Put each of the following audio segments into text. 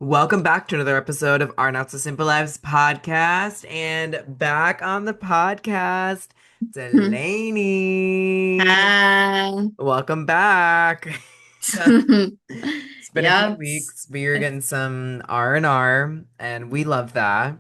Welcome back to another episode of Our Not So Simple Lives podcast. And back on the podcast, Delaney. Hi. Welcome back. It's been a few Yeah, weeks. We are getting some R&R, and we love that.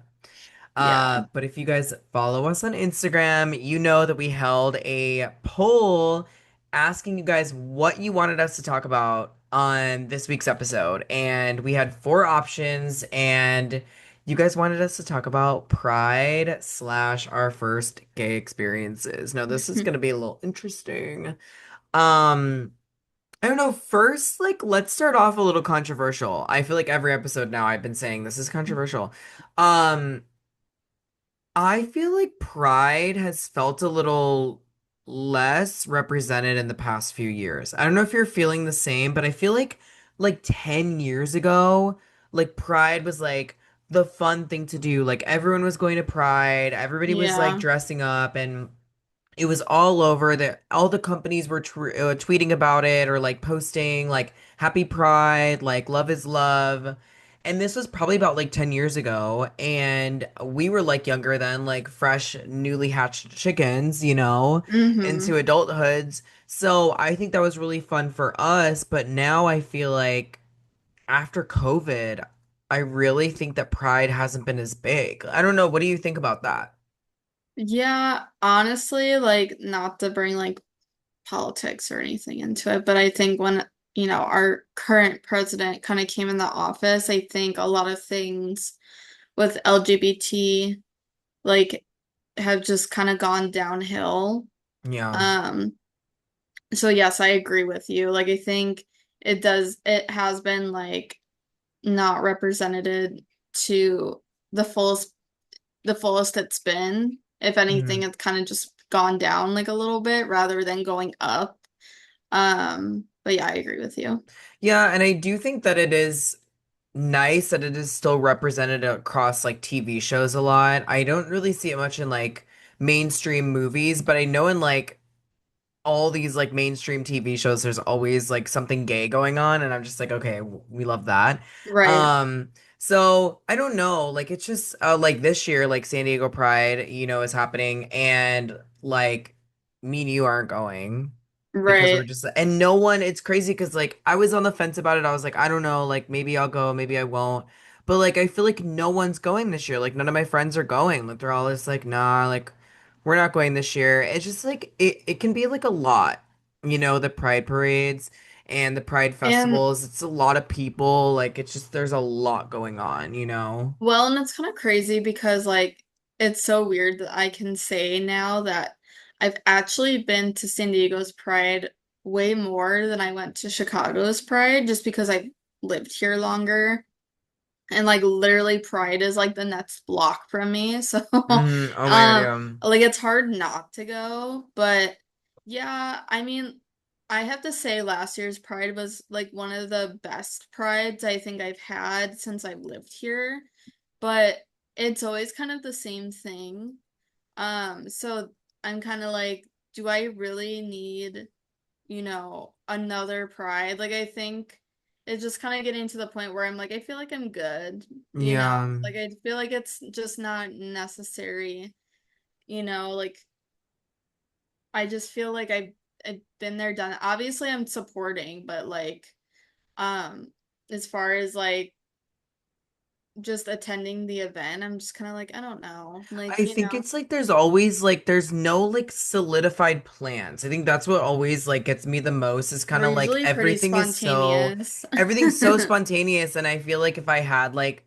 yeah. But if you guys follow us on Instagram, you know that we held a poll asking you guys what you wanted us to talk about on this week's episode. And we had four options, and you guys wanted us to talk about pride slash our first gay experiences. Now, this is gonna be a little interesting. Um, I don't know. First, like, let's start off a little controversial. I feel like every episode now I've been saying this is controversial. Um, I feel like Pride has felt a little less represented in the past few years. I don't know if you're feeling the same, but I feel like 10 years ago, like Pride was like the fun thing to do. Like everyone was going to Pride, everybody was like Yeah. dressing up and it was all over that all the companies were tweeting about it or like posting like happy pride, like love is love. And this was probably about like 10 years ago and we were like younger then, like fresh newly hatched chickens, hmm into adulthoods. So I think that was really fun for us, but now I feel like after COVID, I really think that pride hasn't been as big. I don't know, what do you think about that? Yeah, honestly, like not to bring like politics or anything into it, but I think when, our current president kind of came in the office, I think a lot of things with LGBT like have just kind of gone downhill. Yeah. Um, so yes, I agree with you. Like I think it has been like not represented to the fullest it's been. If anything, Mhm. it's kind of just gone down like a little bit rather than going up. But yeah, I agree with you. Yeah, and I do think that it is nice that it is still represented across like TV shows a lot. I don't really see it much in like mainstream movies, but I know in like all these like mainstream TV shows there's always like something gay going on and I'm just like, okay, we love that. Right. Um so I don't know, like it's just like this year like San Diego Pride, is happening and like me and you aren't going because we're Right. just and no one it's crazy because like I was on the fence about it. I was like, I don't know, like maybe I'll go, maybe I won't. But like I feel like no one's going this year. Like none of my friends are going. Like they're all just like, nah, like we're not going this year. It's just like it can be like a lot, the pride parades and the pride And festivals. It's a lot of people. Like it's just there's a lot going on. well, and it's kind of crazy because like it's so weird that I can say now that I've actually been to San Diego's Pride way more than I went to Chicago's Pride just because I lived here longer. And like literally Pride is like the next block from me. So Oh my God, yeah. like it's hard not to go. But yeah, I mean, I have to say last year's Pride was like one of the best Prides I think I've had since I've lived here. But it's always kind of the same thing. So I'm kind of like, do I really need another pride. Like I think it's just kind of getting to the point where I'm like, I feel like I'm good, Yeah. Like I feel like it's just not necessary, like I just feel like I've been there, done it. Obviously I'm supporting, but like um as far as like just attending the event, I'm just kind of like, I don't know. Like, I think it's like there's always like there's no like solidified plans. I think that's what always like gets me the most is kind we're of like usually pretty spontaneous. everything's so spontaneous and I feel like if I had like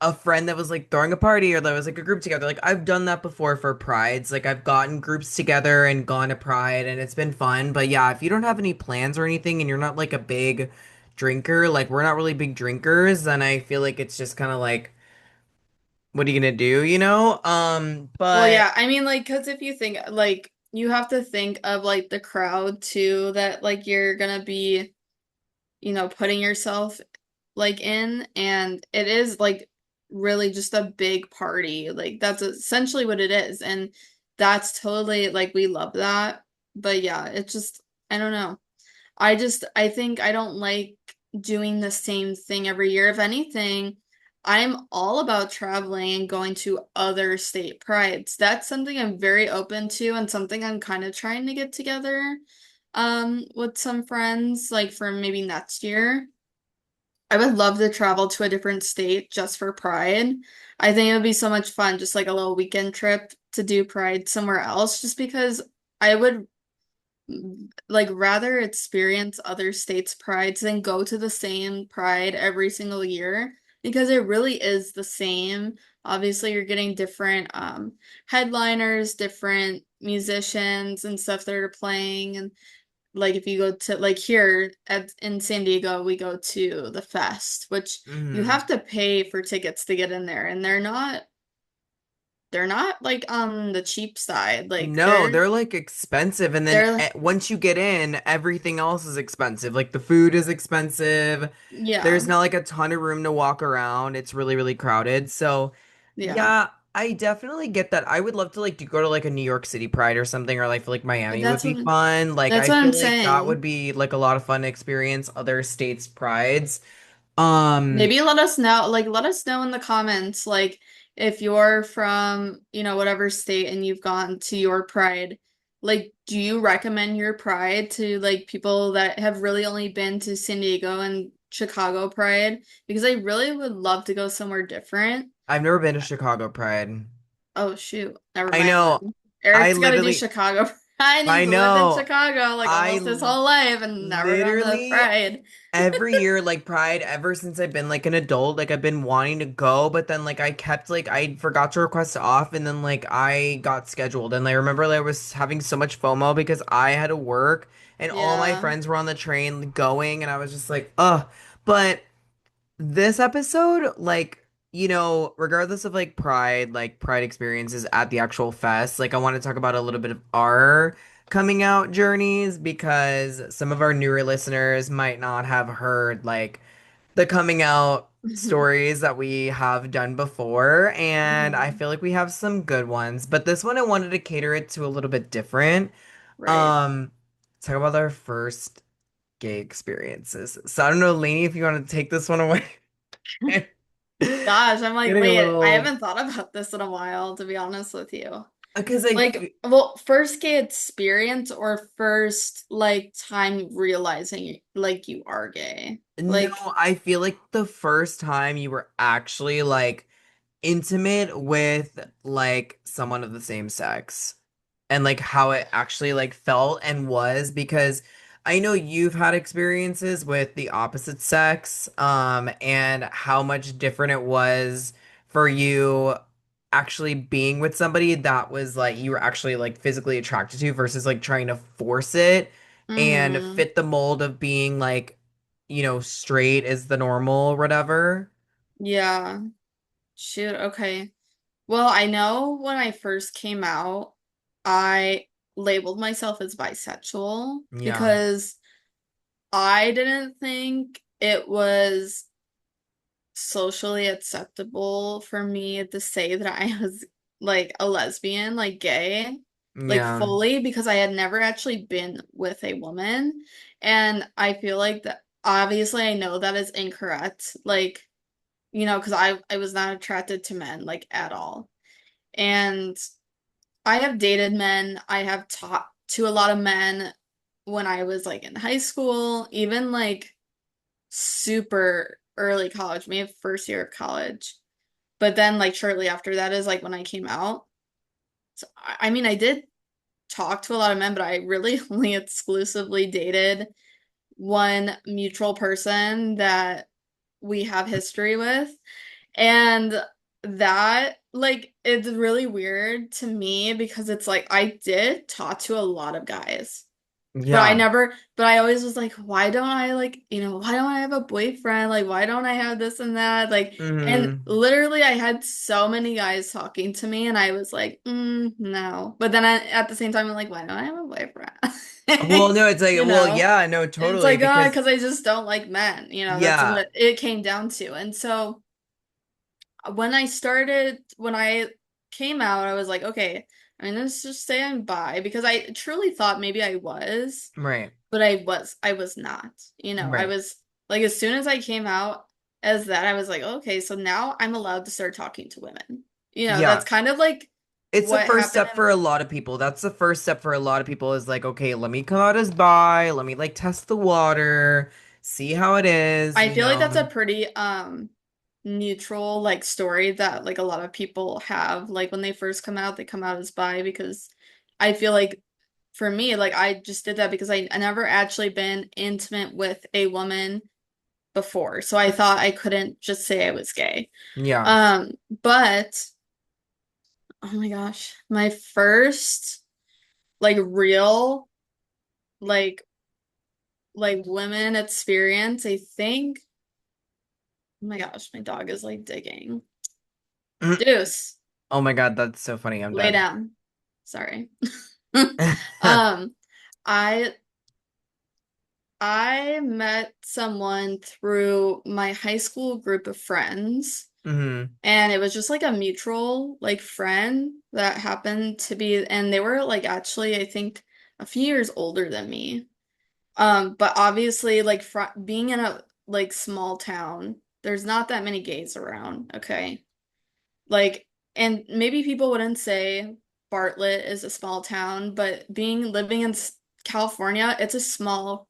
a friend that was like throwing a party or that was like a group together, like I've done that before for prides. Like I've gotten groups together and gone to pride and it's been fun. But yeah, if you don't have any plans or anything and you're not like a big drinker, like we're not really big drinkers, then I feel like it's just kind of like what are you gonna do? Well, But yeah, I mean, like, because if you think, like, you have to think of, like, the crowd too, that, like, you're gonna be, putting yourself, like, in, and it is, like, really just a big party. Like, that's essentially what it is, and that's totally, like, we love that. But yeah, it's just, I don't know. I think I don't like doing the same thing every year. If anything, I'm all about traveling and going to other state prides. That's something I'm very open to and something I'm kind of trying to get together with some friends like for maybe next year. I would love to travel to a different state just for Pride. I think it would be so much fun, just like a little weekend trip to do Pride somewhere else, just because I would like rather experience other states' prides than go to the same pride every single year because it really is the same. Obviously, you're getting different headliners, different musicians and stuff that are playing and like if you go to like here at in San Diego, we go to the Fest, which you Hmm. have to pay for tickets to get in there, and they're not like on the cheap side. Like No, they're they're like expensive, and then they're once you get in, everything else is expensive. Like the food is expensive. yeah, There's not like a ton of room to walk around. It's really, really crowded. So, yeah. yeah, I definitely get that. I would love to like to go to like a New York City Pride or something, or like feel like Miami would That's be what fun. Like that's I what I'm feel like that would saying. be like a lot of fun to experience other states' prides. Um, Maybe let us know, like let us know in the comments, like if you're from, whatever state and you've gone to your Pride, like do you recommend your Pride to like people that have really only been to San Diego and Chicago Pride? Because I really would love to go somewhere different. I've never been to Chicago Pride. Oh shoot, never I mind know. then. I Eric's got to do literally, Chicago Pride and I he's lived in know. Chicago like I almost his whole life and never gone to literally Pride. every year, like Pride, ever since I've been like an adult, like I've been wanting to go, but then like I kept like I forgot to request off, and then like I got scheduled, and I remember like, I was having so much FOMO because I had to work, and all my Yeah. friends were on the train going, and I was just like, ugh. But this episode, like, regardless of like Pride experiences at the actual fest, like I want to talk about a little bit of our coming out journeys because some of our newer listeners might not have heard like the coming out stories that we have done before, and I Mhm. feel like we have some good ones, but this one I wanted to cater it to a little bit different. Right. Um, talk about our first gay experiences. So I don't know, Lainey, if you want to take this one away. Gosh, I'm like, Getting a wait, I little haven't thought about this in a while, to be honest with you. because Like, well, first gay experience or first like time realizing like you are gay. no, Like, I feel like the first time you were actually like intimate with like someone of the same sex and like how it actually like felt and was because I know you've had experiences with the opposite sex and how much different it was for you actually being with somebody that was like you were actually like physically attracted to versus like trying to force it and mm-hmm. fit the mold of being like straight is the normal or whatever. Yeah. Shoot, okay. Well, I know when I first came out, I labeled myself as bisexual Yeah. because I didn't think it was socially acceptable for me to say that I was like a lesbian, like gay, like Yeah. fully because I had never actually been with a woman. And I feel like that obviously I know that is incorrect. Like, because I was not attracted to men like at all. And I have dated men. I have talked to a lot of men when I was like in high school, even like super early college, maybe first year of college. But then like shortly after that is like when I came out. So I mean I did talk to a lot of men, but I really only exclusively dated one mutual person that we have history with. And that like it's really weird to me because it's like I did talk to a lot of guys. Yeah. But I always was like, why don't I like, why don't I have a boyfriend? Like, why don't I have this and that? Like, and Hmm. literally I had so many guys talking to me and I was like, no. But then at the same time, I'm like, why don't I have a Well, boyfriend? no, it's like, You well, know? yeah, no, It's totally, like, oh, because because I just don't like men. That's yeah, what it came down to. And so when I came out, I was like, okay, I mean, let's just say I'm bi because I truly thought maybe I was right, but I was not. I right. was. Like as soon as I came out as that, I was like, okay, so now I'm allowed to start talking to women. That's Yeah. kind of like It's the what first happened step in for a lot of people. That's the first step for a lot of people is like, okay, let me come out as bi, let me like test the water, see how it is, I you feel like that's a know. pretty neutral like story that like a lot of people have. Like when they first come out, they come out as bi because I feel like for me, like I just did that because I never actually been intimate with a woman before. So I thought I couldn't just say I was gay. Yeah. Um, but oh my gosh, my first like real like women experience, I think. Oh my gosh, my dog is like digging. Deuce. Oh my God, that's so funny. I'm Lay dead. down. Sorry. Um, I I met someone through my high school group of friends, Hmm. and it was just like a mutual like friend that happened to be, and they were like actually I think a few years older than me. But obviously like fr being in a like small town, there's not that many gays around, okay? Like, and maybe people wouldn't say Bartlett is a small town, but being living in California, it's a small,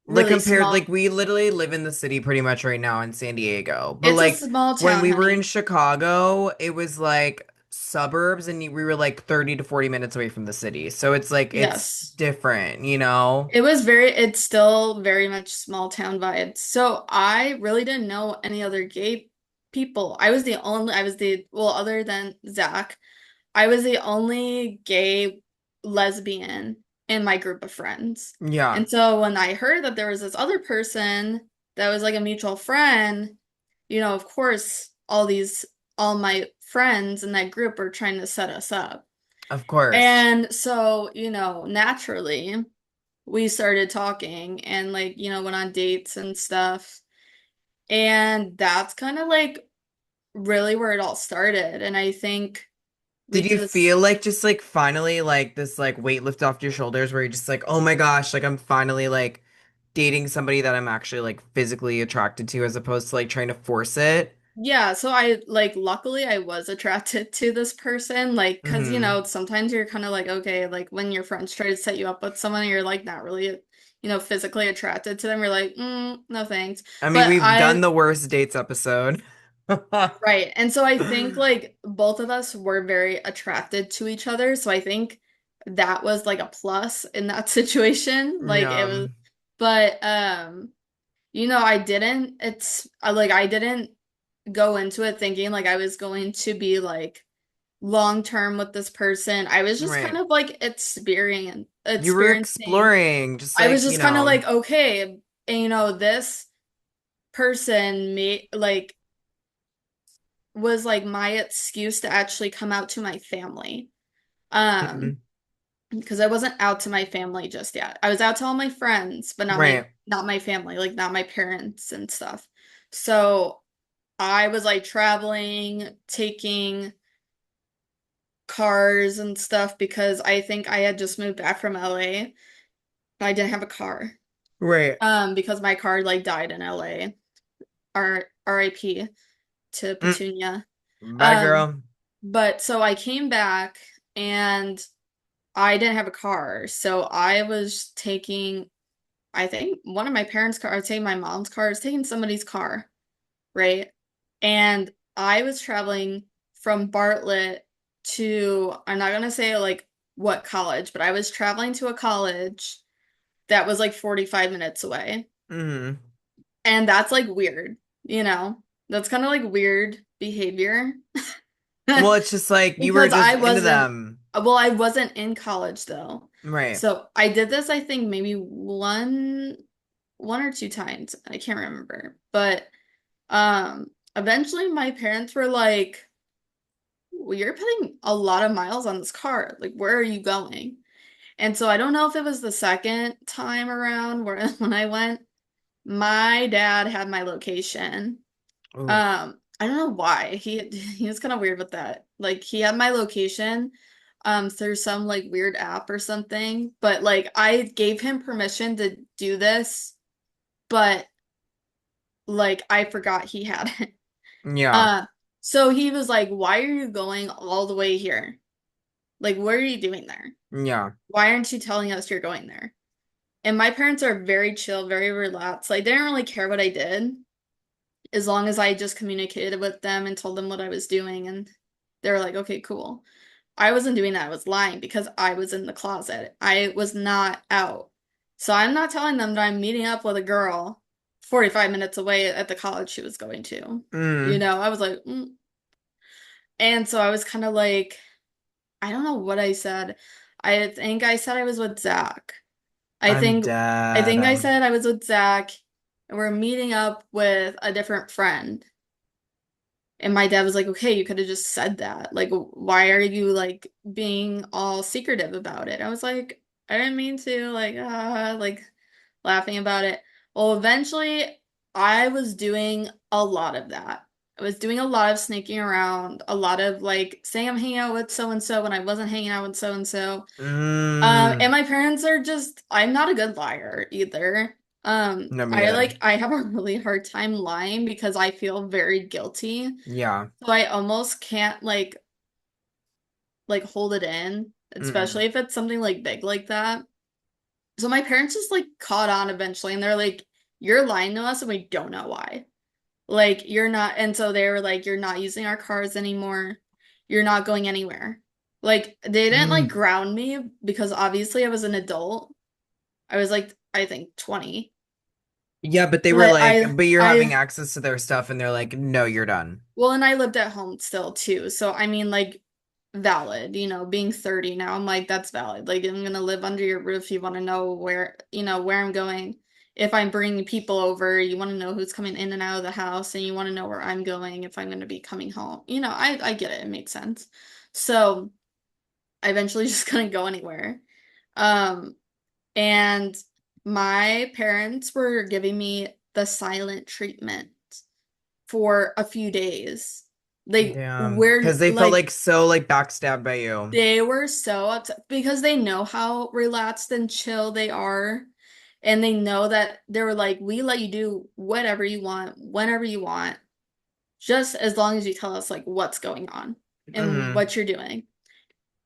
Like really compared, small, like we literally live in the city pretty much right now in San Diego. But it's a like small when town, we were in honey. Chicago, it was like suburbs and we were like 30 to 40 minutes away from the city. So it's like it's Yes. different, you know? It's still very much small town vibes. So I really didn't know any other gay people. Well, other than Zach, I was the only gay lesbian in my group of friends. Yeah, And so when I heard that there was this other person that was like a mutual friend, of course, all my friends in that group were trying to set us up. of course. And so, naturally, we started talking and like, went on dates and stuff. And that's kind of like really where it all started. And I think we Did you just feel like just like finally like this like weight lift off your shoulders where you're just like, oh my gosh, like I'm finally like dating somebody that I'm actually like physically attracted to as opposed to like trying to force it? Yeah, so I like luckily I was attracted to this person like cuz Hmm. sometimes you're kind of like okay like when your friends try to set you up with someone and you're like not really physically attracted to them you're like no thanks. I mean, But we've done I the worst dates episode. right. And so I think like both of us were very attracted to each other, so I think that was like a plus in that situation. Like it Yeah. was but I didn't go into it thinking like I was going to be like long term with this person. I was just kind Right. of like You were experiencing. exploring, just I was like, you just kind of know. like, okay, and this person made like was like my excuse to actually come out to my family. Um, Mhm. because I wasn't out to my family just yet. I was out to all my friends, but Right. not my family, like not my parents and stuff. So I was like traveling, taking cars and stuff because I think I had just moved back from LA, but I didn't have a car. Right. Because my car like died in LA. RIP to Mm. Petunia. Bye, Um, girl. but so I came back and I didn't have a car. So I was taking, I think one of my parents' car, I was taking my mom's car, I was taking somebody's car, right? And I was traveling from Bartlett to, I'm not gonna say like what college, but I was traveling to a college that was like 45 minutes away. Hmm. And that's like weird, you know? That's kind of like weird behavior. Well, it's just like you were Because just into them. I wasn't in college though. Right. So I did this, I think maybe one or two times. I can't remember. But eventually my parents were like, well, you're putting a lot of miles on this car. Like, where are you going? And so I don't know if it was the second time around where when I went, my dad had my location. Oof. I don't know why. He was kind of weird with that. Like he had my location through some like weird app or something, but like I gave him permission to do this, but like I forgot he had it. Yeah. Uh, so he was like, "Why are you going all the way here? Like, what are you doing there? Yeah. Why aren't you telling us you're going there?" And my parents are very chill, very relaxed. Like, they didn't really care what I did as long as I just communicated with them and told them what I was doing. And they were like, okay, cool. I wasn't doing that. I was lying because I was in the closet. I was not out. So I'm not telling them that I'm meeting up with a girl 45 minutes away at the college she was going to. You Mm. know, I was like, mm. And so I was kind of like, I don't know what I said. I think I said I was with Zach. I I'm think I dead. think I said I was with Zach and we're meeting up with a different friend. And my dad was like, okay, you could have just said that. Like, why are you like being all secretive about it? I was like, I didn't mean to, like laughing about it. Well, eventually I was doing a lot of that. I was doing a lot of sneaking around, a lot of like saying I'm hanging out with so and so when I wasn't hanging out with so and so. And Mm. my parents are just, I'm not a good liar either. No, me either. I have a really hard time lying because I feel very guilty. Yeah. So I almost can't like hold it in, Mm-mm. especially if it's something like big like that. So my parents just like caught on eventually and they're like, you're lying to us and we don't know why. Like you're not, and so they were like, you're not using our cars anymore. You're not going anywhere. Like they didn't like Mm. ground me because obviously I was an adult. I was like, I think 20. Yeah, but they were But like, I but you're having I access to their stuff, and they're like, no, you're done. well, and I lived at home still too. So I mean like valid, you know, being 30 now, I'm like that's valid. Like I'm gonna live under your roof. You want to know where, you know, where I'm going. If I'm bringing people over, you want to know who's coming in and out of the house and you want to know where I'm going if I'm going to be coming home. You know, I get it. It makes sense. So, I eventually just couldn't go anywhere. Um and my parents were giving me the silent treatment for a few days. Like Damn. we're Because they felt like like so like backstabbed by you. they were so upset because they know how relaxed and chill they are. And they know that they were like, we let you do whatever you want, whenever you want, just as long as you tell us like what's going on and Hmm. what you're doing.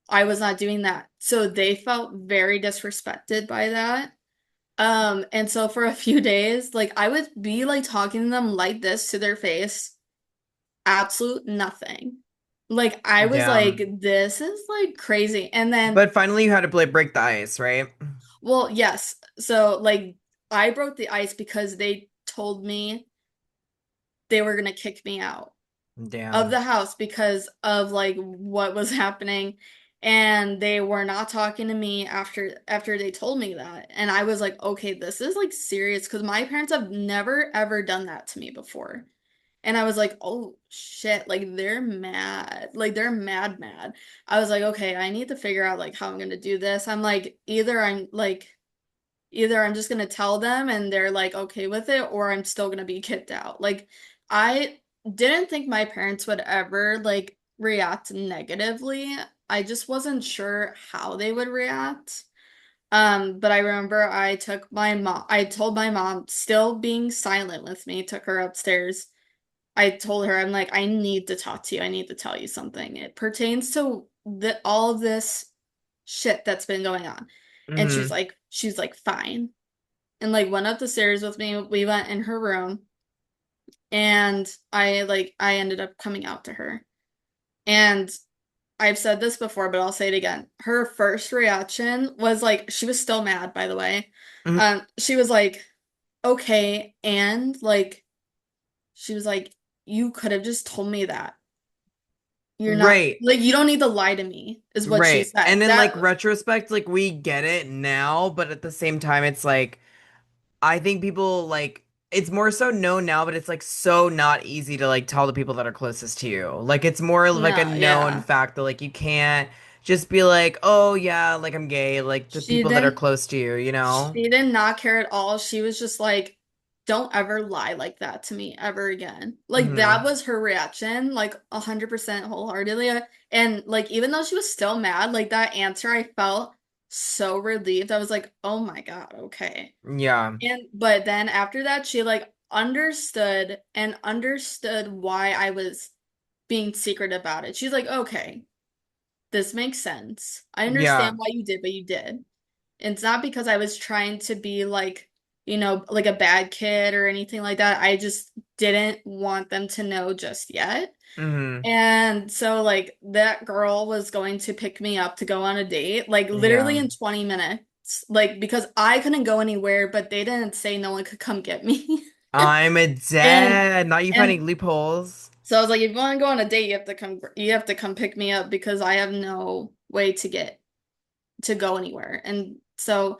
I was not doing that. So they felt very disrespected by that. And so for a few days, like I would be like talking to them like this to their face, absolute nothing. Like I was like, Damn. this is like crazy. And then, But finally, you had to like break the ice, right? well, yes. So like I broke the ice because they told me they were gonna kick me out of Damn. the house because of like what was happening. And they were not talking to me after they told me that. And I was like, okay, this is like serious because my parents have never ever done that to me before. And I was like, oh shit, like they're mad. Like they're mad, mad. I was like, okay, I need to figure out like how I'm gonna do this. I'm like, either I'm just gonna tell them and they're like okay with it, or I'm still gonna be kicked out. Like I didn't think my parents would ever like react negatively. I just wasn't sure how they would react. But I remember I told my mom, still being silent with me, took her upstairs. I told her, I'm like, I need to talk to you. I need to tell you something. It pertains to all of this shit that's been going on. And Hmm. she's like, fine. And like went up the stairs with me. We went in her room and I ended up coming out to her. And I've said this before, but I'll say it again. Her first reaction was like, she was still mad, by the way. She was like, okay, and like, she was like, you could have just told me that. You're not Right. like you don't need to lie to me, is what she Right. And said. in like That retrospect, like we get it now, but at the same time, it's like I think people like it's more so known now, but it's like so not easy to like tell the people that are closest to you. Like it's more of like a no, known yeah. fact that like you can't just be like, "Oh yeah, like I'm gay," like the She people that are didn't close to you, you know? she did not care at all. She was just like, don't ever lie like that to me ever again. Like that Hmm. was her reaction, like 100% wholeheartedly. And like even though she was still mad, like that answer, I felt so relieved. I was like, oh my God, okay. Yeah. And but then after that, she like understood and understood why I was being secret about it. She's like, okay, this makes sense. I Yeah. understand why you did what you did. And it's not because I was trying to be like, like a bad kid or anything like that. I just didn't want them to know just yet. Hmm. And so like that girl was going to pick me up to go on a date, like literally Yeah. in 20 minutes. Like because I couldn't go anywhere, but they didn't say no one could come get me. I'm a And dead. Not you and finding loopholes. so I was like, if you want to go on a date, you have to come pick me up because I have no way to go anywhere. And so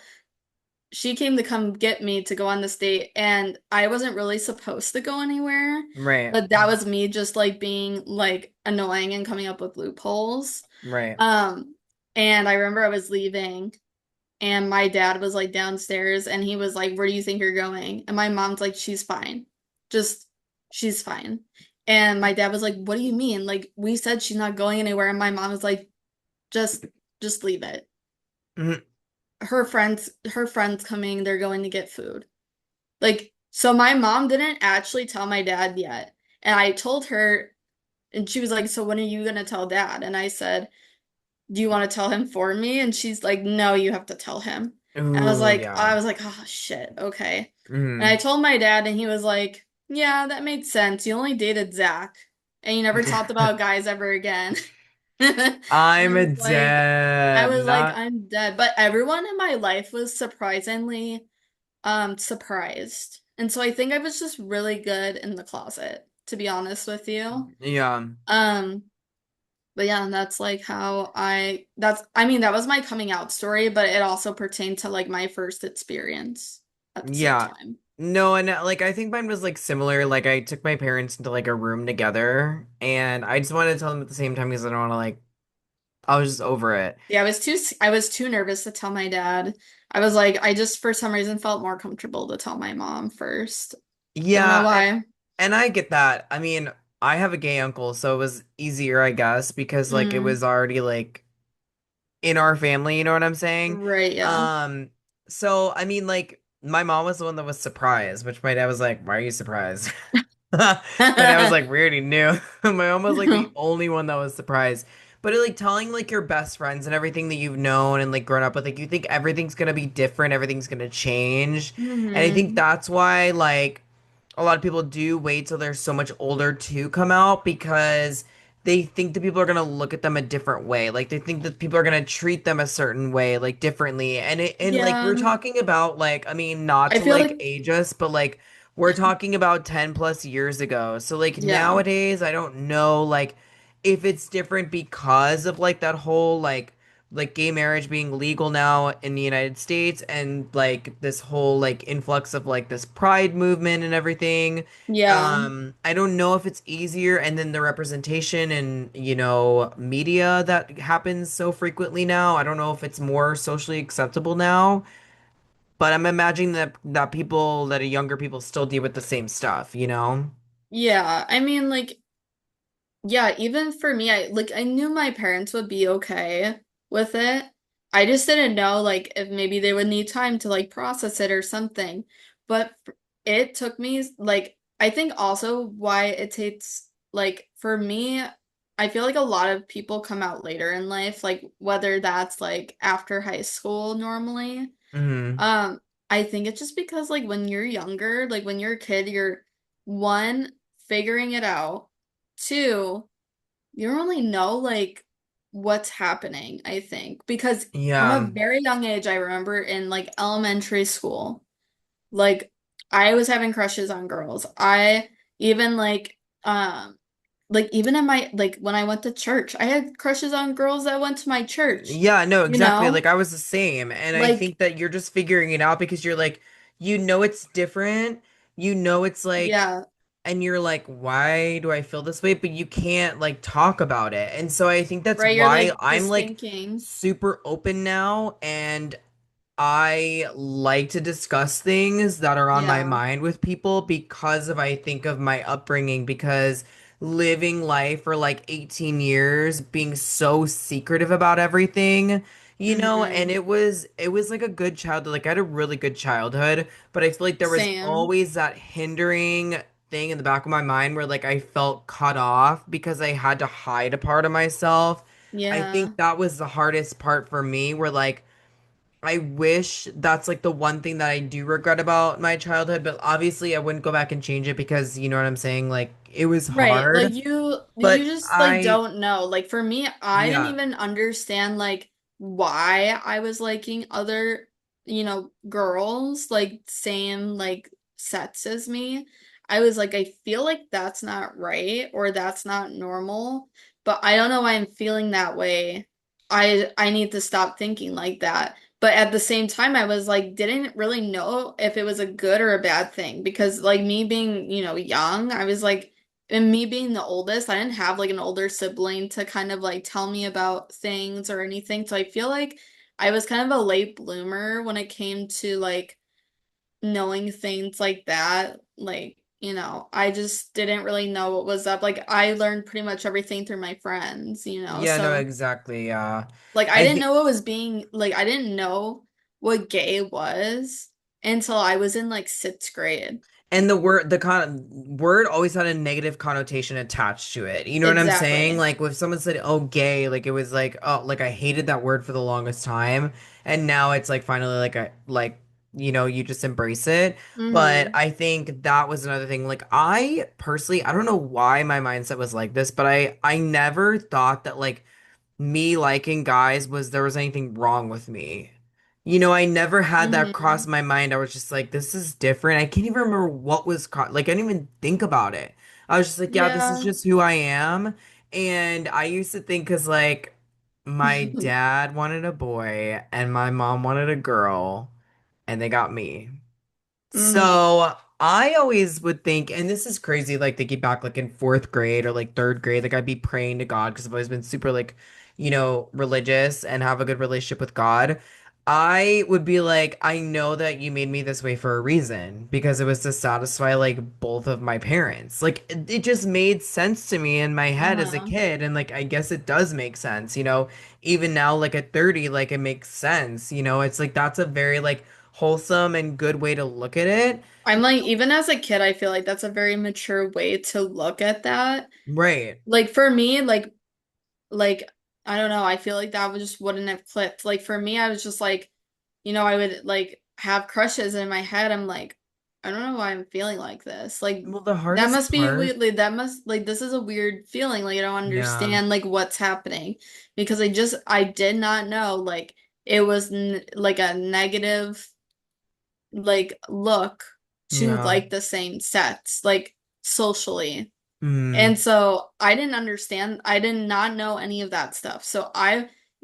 she came to come get me to go on this date, and I wasn't really supposed to go anywhere, Right. but that was me just like being like annoying and coming up with loopholes. Right. Um, and I remember I was leaving and my dad was like downstairs and he was like, "Where do you think you're going?" And my mom's like, "She's fine. Just she's fine." And my dad was like, "What do you mean? Like we said she's not going anywhere." And my mom was like, "Just just leave it. Mhm. Her friends coming, they're going to get food." Like so my mom didn't actually tell my dad yet. And I told her and she was like, "So when are you gonna tell dad?" And I said, "Do you want to tell him for me?" And she's like, "No, you have to tell him." And I was Ooh, like, yeah. I was like, "Oh shit, okay." And I Hmm. told my dad, and he was like, "Yeah, that makes sense. You only dated Zach, and you never talked about guys ever again." And I'm a I dead. was like, Not. I'm dead. But everyone in my life was surprisingly surprised. And so I think I was just really good in the closet, to be honest with you. Yeah. Um, but yeah, and that's like I mean, that was my coming out story, but it also pertained to like my first experience at the same Yeah. time. No, and like I think mine was like similar. Like I took my parents into like a room together, and I just wanted to tell them at the same time because I don't want to like. I was just over it. Yeah, I was too nervous to tell my dad. I was like, I just for some reason felt more comfortable to tell my mom first. Don't know Yeah, why. and I get that. I mean, I have a gay uncle, so it was easier, I guess, because like it Mm, was already like in our family, you know what I'm saying? right, yeah. Um, so I mean, like my mom was the one that was surprised, which my dad was like, "Why are you surprised?" My dad was like, "We already knew." My mom was like the only one that was surprised. But like telling like your best friends and everything that you've known and like grown up with, like you think everything's gonna be different, everything's gonna change. And I think Hmm. that's why like a lot of people do wait till they're so much older to come out because they think that people are gonna look at them a different way. Like they think that people are gonna treat them a certain way, like differently. And like Yeah, we're talking about like I mean not I to feel like like age us, but like we're talking about 10 plus years ago. So like yeah. nowadays I don't know like if it's different because of like that whole like gay marriage being legal now in the United States and like this whole like influx of like this pride movement and everything. Yeah. I don't know if it's easier and then the representation and media that happens so frequently now. I don't know if it's more socially acceptable now, but I'm imagining that people that are younger people still deal with the same stuff, you know? Yeah. I mean like yeah, even for me, I knew my parents would be okay with it. I just didn't know like if maybe they would need time to like process it or something. But it took me like I think also why it takes like for me, I feel like a lot of people come out later in life, like whether that's like after high school normally. Hmm. Um, I think it's just because like when you're younger, like when you're a kid, you're one, figuring it out. Two, you don't really know like what's happening, I think. Because from a Yeah. very young age, I remember in like elementary school, like I was having crushes on girls. I even like even in my like when I went to church, I had crushes on girls that went to my church, Yeah, no, you exactly. know? Like I was the same. And I think Like, that you're just figuring it out because you're like, it's different. It's like, yeah, and you're like, why do I feel this way? But you can't like talk about it. And so I think that's right, you're why like I'm just like thinking. super open now and I like to discuss things that are on my Yeah. mind with people because of I think of my upbringing because living life for like 18 years being so secretive about everything And Mm-hmm. it was like a good childhood. Like I had a really good childhood, but I feel like there was Same. always that hindering thing in the back of my mind where like I felt cut off because I had to hide a part of myself. I think Yeah. that was the hardest part for me, where like I wish that's like the one thing that I do regret about my childhood, but obviously I wouldn't go back and change it because you know what I'm saying? Like it was Right. Like hard, you but just like don't know. Like for me, I didn't yeah. even understand like why I was liking other, girls like same like sets as me. I was like, I feel like that's not right or that's not normal, but I don't know why I'm feeling that way. I need to stop thinking like that. But at the same time, I was like, didn't really know if it was a good or a bad thing because like me being, young, I was like and me being the oldest, I didn't have like an older sibling to kind of like tell me about things or anything. So I feel like I was kind of a late bloomer when it came to like knowing things like that. Like, I just didn't really know what was up. Like I learned pretty much everything through my friends. Yeah, no, So exactly. like I I didn't think know what was being like I didn't know what gay was until I was in like sixth grade. and the word always had a negative connotation attached to it. You know what I'm saying? Exactly. Like if someone said, "Oh, gay," like it was like, "Oh," like I hated that word for the longest time, and now it's like finally like you just embrace it. But Mm-hmm. I think that was another thing. Like I personally, I don't know why my mindset was like this, but I never thought that like me liking guys was there was anything wrong with me. I never had that cross Mm-hmm. my mind. I was just like, this is different. I can't even remember what was like, I didn't even think about it. I was just like, yeah, this is Yeah. just who I am. And I used to think because like my dad wanted a boy and my mom wanted a girl, and they got me. Hmm. So I always would think, and this is crazy, like thinking back like in fourth grade or like third grade, like I'd be praying to God because I've always been super like, religious and have a good relationship with God. I would be like, I know that you made me this way for a reason because it was to satisfy like both of my parents. Like it just made sense to me in my head as a Uh-huh. kid. And like I guess it does make sense, even now, like at 30, like it makes sense, it's like that's a very like wholesome and good way to look at it. I'm like, even as a kid, I feel like that's a very mature way to look at that. Right. Like for me, like I don't know, I feel like that would just wouldn't have clicked. Like for me, I was just like, I would like have crushes in my head. I'm like, I don't know why I'm feeling like this. Like Well, the that hardest must be part, weird. Like that must like this is a weird feeling. Like I don't yeah, understand like what's happening because I did not know like it was n like a negative like look to yeah, like the same sets, like socially. mm, And so I didn't understand, I did not know any of that stuff.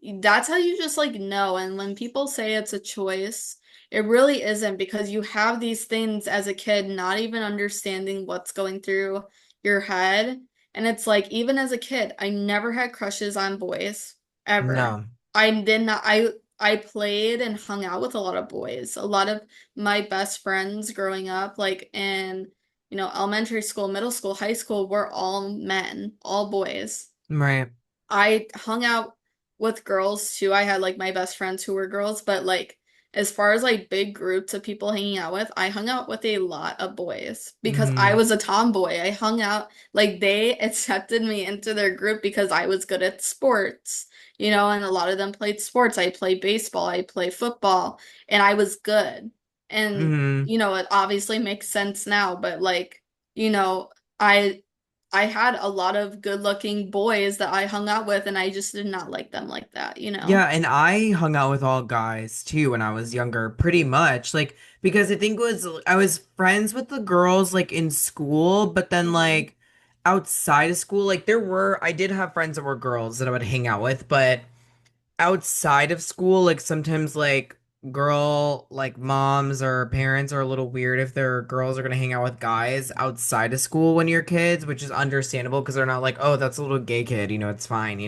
That's how you just like know. And when people say it's a choice, it really isn't because you have these things as a kid, not even understanding what's going through your head. And it's like, even as a kid, I never had crushes on boys ever. no, I did not, I played and hung out with a lot of boys. A lot of my best friends growing up, like in elementary school, middle school, high school, were all men, all boys. right, I hung out with girls too. I had like my best friends who were girls, but like as far as like big groups of people hanging out with, I hung out with a lot of boys because I mm, was a tomboy. I hung out like they accepted me into their group because I was good at sports, and a lot of them played sports. I played baseball, I play football, and I was good. And mm. it obviously makes sense now, but like, you know, I I had a lot of good-looking boys that I hung out with, and I just did not like them like that. Yeah, and I hung out with all guys too when I was younger, pretty much. Like, because I think it was I was friends with the girls like in school, but then Mhm. like outside of school, like I did have friends that were girls that I would hang out with, but outside of school, like sometimes like girl like moms or parents are a little weird if their girls are gonna hang out with guys outside of school when you're kids, which is understandable because they're not like, oh, that's a little gay kid, it's fine.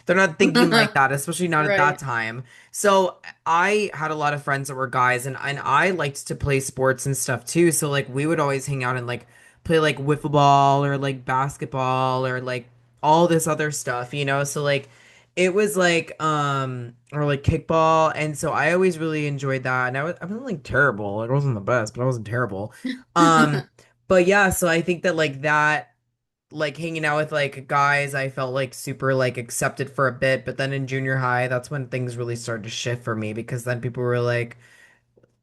They're not thinking like that, especially not at that Right. time. So I had a lot of friends that were guys, and I liked to play sports and stuff too. So like we would always hang out and like play like wiffle ball or like basketball or like all this other stuff. So like it was like or like kickball, and so I always really enjoyed that. And I wasn't like terrible. Like, I wasn't the best, but I wasn't terrible. Um but yeah, so I think that like that, like hanging out with like guys, I felt like super like accepted for a bit, but then in junior high, that's when things really started to shift for me, because then people were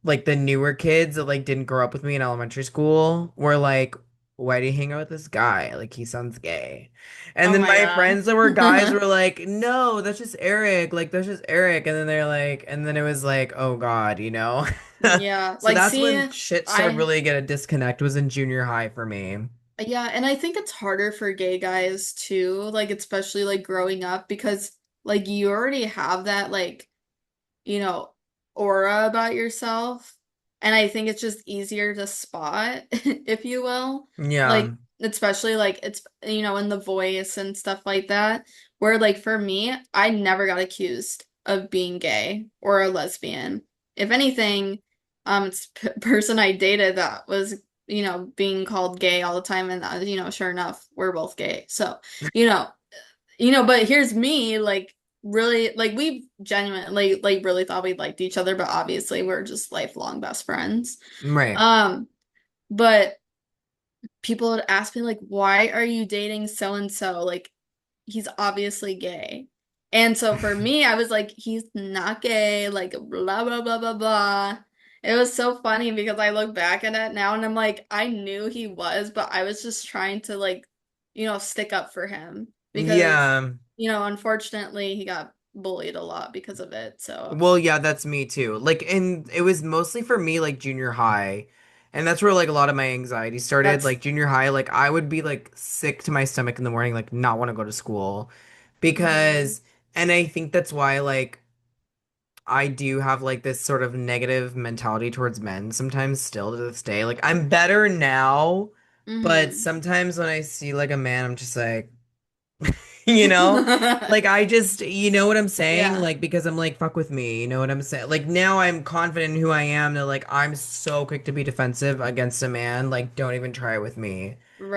like the newer kids that like didn't grow up with me in elementary school were like, why do you hang out with this guy? Like, he sounds gay. And Oh then my my friends that were guys God. were like, no, that's just Eric. Like, that's just Eric. And then they're like, and then it was like, oh God, you know? Yeah, So like that's when see, shit started I really get a disconnect, was in junior high for me. yeah, and I think it's harder for gay guys too, like especially like growing up because like you already have that like, you know, aura about yourself. And I think it's just easier to spot, if you will. Yeah. Like especially like it's in the voice and stuff like that. Where like for me, I never got accused of being gay or a lesbian. If anything, it's person I dated that was being called gay all the time, and sure enough, we're both gay. So, you know, but here's me, like really, like we genuinely, like really thought we liked each other, but obviously we're just lifelong best friends. Right. Um, but people would ask me like, why are you dating so and so? Like, he's obviously gay. And so for me, I was like, he's not gay, like blah blah blah blah blah. It was so funny because I look back at it now and I'm like, I knew he was, but I was just trying to like, stick up for him because, Yeah. unfortunately he got bullied a lot because of it. So Well, yeah, that's me too. Like, and it was mostly for me, like junior high. And that's where like a lot of my anxiety started. that's Like junior high, like I would be like sick to my stomach in the morning, like not want to go to school. mhm. Because, and I think that's why like I do have like this sort of negative mentality towards men sometimes still to this day. Like I'm better now, but Mhm. sometimes when I see like a man, I'm just like, you know? Like I just, you know what I'm saying? Yeah, Like because I'm like, fuck with me, you know what I'm saying? Like now I'm confident in who I am, that like I'm so quick to be defensive against a man, like don't even try it with me.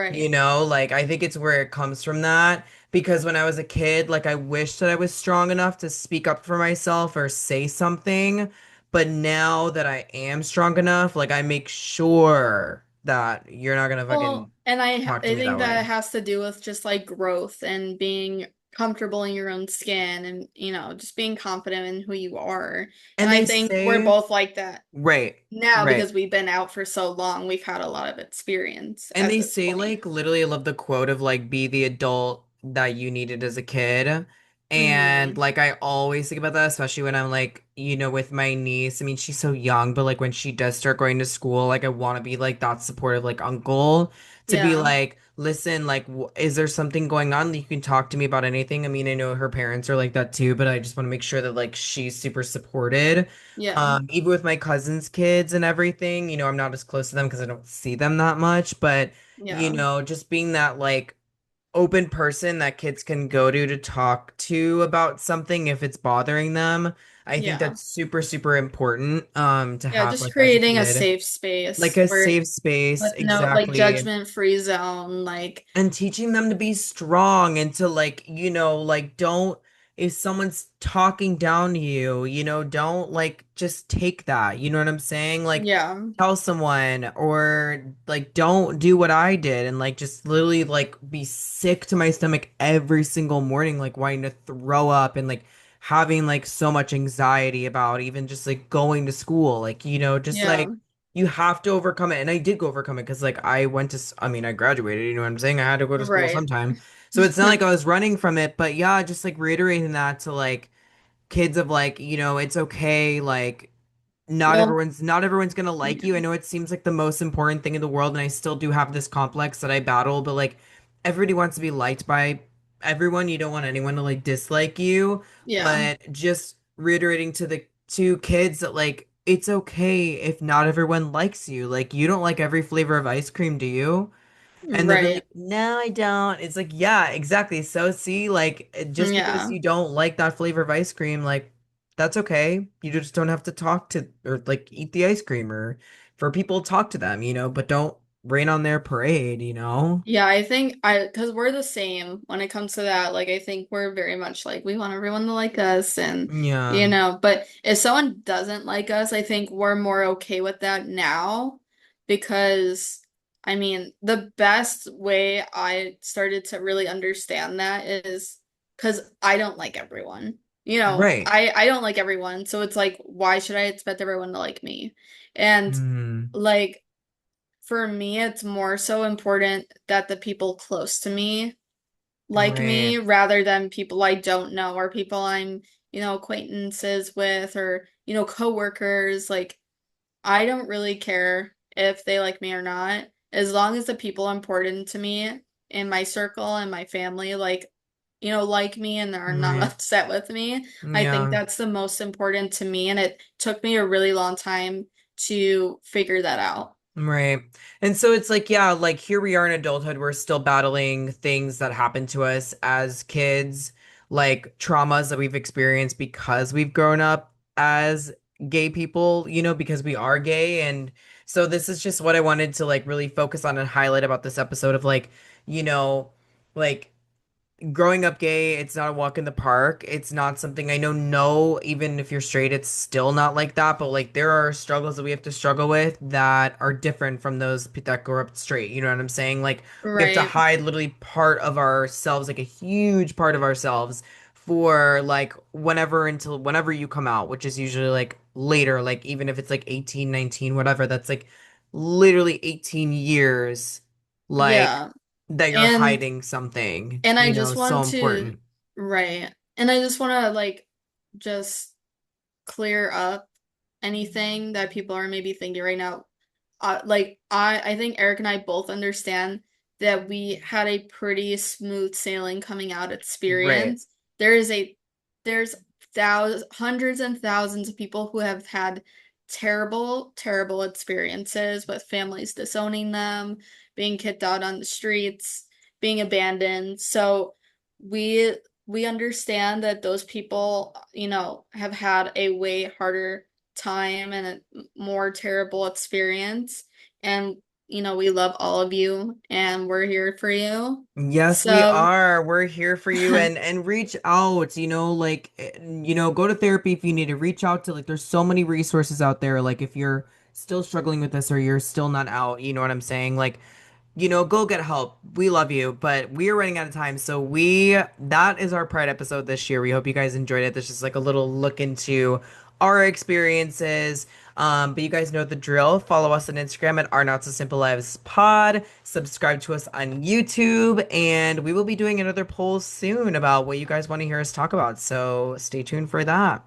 You right. know, like I think it's where it comes from, that because when I was a kid, like I wish that I was strong enough to speak up for myself or say something, but now that I am strong enough, like I make sure that you're not gonna Well, fucking and talk to I me that think that way. has to do with just like growth and being comfortable in your own skin and just being confident in who you are. And And I they think we're say, both like that right, now right. because we've been out for so long. We've had a lot of experience And at they this say, point. like, literally, I love the quote of, like, be the adult that you needed as a kid. And, Hmm. like, I always think about that, especially when I'm, like, with my niece. I mean, she's so young, but, like, when she does start going to school, like, I want to be, like, that supportive, like, uncle to be Yeah. like, listen, like, is there something going on that you can talk to me about anything? I mean, I know her parents are like that too, but I just want to make sure that, like, she's super supported. Yeah. Even with my cousins' kids and everything, I'm not as close to them because I don't see them that much, but Yeah. just being that like open person that kids can go to talk to about something if it's bothering them. I think Yeah. that's super, super important to Yeah, have just like as a creating a kid. safe Like space a where safe space, with no like exactly. judgment-free zone, like And teaching them to be strong and to like, like don't, if someone's talking down to you, don't like just take that. You know what I'm saying? Like yeah. tell someone, or like don't do what I did and like just literally like be sick to my stomach every single morning, like wanting to throw up and like having like so much anxiety about even just like going to school. Like, just Yeah. like you have to overcome it. And I did go overcome it because like I went to, I mean, I graduated, you know what I'm saying? I had to go to school Right. sometime. So it's not like I was running from it, but yeah, just like reiterating that to like kids of like, it's okay, like Well, not everyone's gonna like you. I yeah. know it seems like the most important thing in the world, and I still do have this complex that I battle, but like everybody wants to be liked by everyone. You don't want anyone to like dislike you. Yeah. But just reiterating to the two kids that like it's okay if not everyone likes you. Like you don't like every flavor of ice cream, do you? And they'll be Right. like, no, I don't. It's like, yeah, exactly. So see, like, just because Yeah. you don't like that flavor of ice cream, like, that's okay. You just don't have to talk to or like eat the ice cream, or for people talk to them, but don't rain on their parade, you know? Yeah, I think because we're the same when it comes to that. Like, I think we're very much like we want everyone to like us, and Yeah. but if someone doesn't like us, I think we're more okay with that now because I mean, the best way I started to really understand that is because I don't like everyone. Right. I don't like everyone, so it's like, why should I expect everyone to like me? And Mm, like for me, it's more so important that the people close to me like right. me rather than people I don't know or people I'm, acquaintances with or, coworkers. Like, I don't really care if they like me or not. As long as the people important to me in my circle and my family, like me and are not Right. upset with me, I think Yeah. that's the most important to me. And it took me a really long time to figure that out. Right. And so it's like, yeah, like here we are in adulthood, we're still battling things that happened to us as kids, like traumas that we've experienced because we've grown up as gay people, because we are gay. And so this is just what I wanted to like really focus on and highlight about this episode of like, you know, like growing up gay, it's not a walk in the park. It's not something I know, no, even if you're straight, it's still not like that. But like there are struggles that we have to struggle with that are different from those that grow up straight. You know what I'm saying? Like we have to Right. hide literally part of ourselves, like a huge part of ourselves for like whenever you come out, which is usually like later, like even if it's like 18, 19, whatever, that's like literally 18 years. Like Yeah. that you're And hiding something, and I just so want to important. right. And I just want to just clear up anything that people are maybe thinking right now. I think Eric and I both understand that we had a pretty smooth sailing coming out Right. experience. There is a there's thousands, hundreds and thousands of people who have had terrible, terrible experiences with families disowning them, being kicked out on the streets, being abandoned. So we we understand that those people, have had a way harder time and a more terrible experience. And, we love all of you and we're here for you. Yes, we So, are. We're here for you and reach out, like go to therapy if you need to reach out to like there's so many resources out there. Like if you're still struggling with this or you're still not out, you know what I'm saying? Like go get help. We love you, but we are running out of time. So that is our Pride episode this year. We hope you guys enjoyed it. This is like a little look into our experiences. But you guys know the drill. Follow us on Instagram at Our Not So Simple Lives Pod. Subscribe to us on YouTube, and we will be doing another poll soon about what you guys want to hear us talk about. So stay tuned for that.